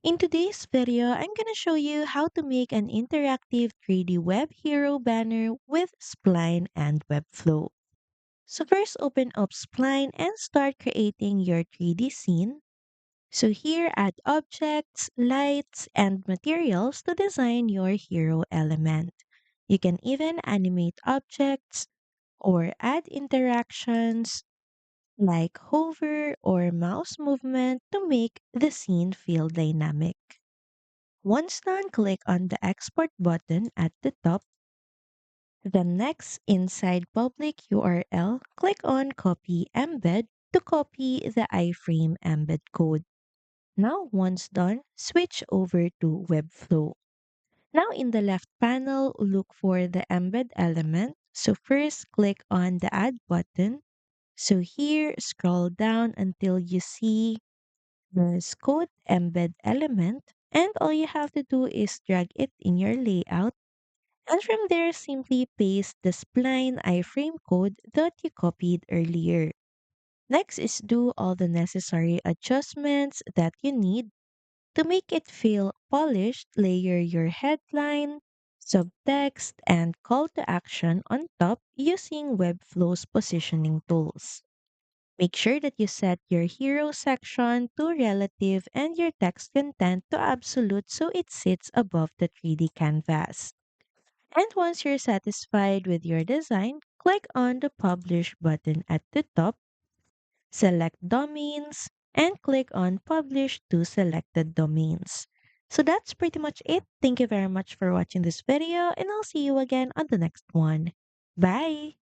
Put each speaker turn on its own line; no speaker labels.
In today's video, I'm going to show you how to make an interactive 3D web hero banner with Spline and Webflow. So first open up Spline and start creating your 3D scene. So here add objects, lights, and materials to design your hero element. You can even animate objects or add interactions like hover or mouse movement to make the scene feel dynamic. Once done, click on the export button at the top. Then next, inside public URL, click on copy embed to copy the iframe embed code. Now, once done, switch over to Webflow. Now in the left panel, look for the embed element. So first, click on the add button. So here, scroll down until you see the code embed element. And all you have to do is drag it in your layout. And from there, simply paste the spline iframe code that you copied earlier. Next is do all the necessary adjustments that you need to make it feel polished. Layer your headline, subtext, and call to action on top using Webflow's positioning tools. Make sure that you set your hero section to relative and your text content to absolute so it sits above the 3D canvas. And once you're satisfied with your design, click on the Publish button at the top, select Domains, and click on Publish to selected domains. So that's pretty much it. Thank you very much for watching this video, and I'll see you again on the next one. Bye!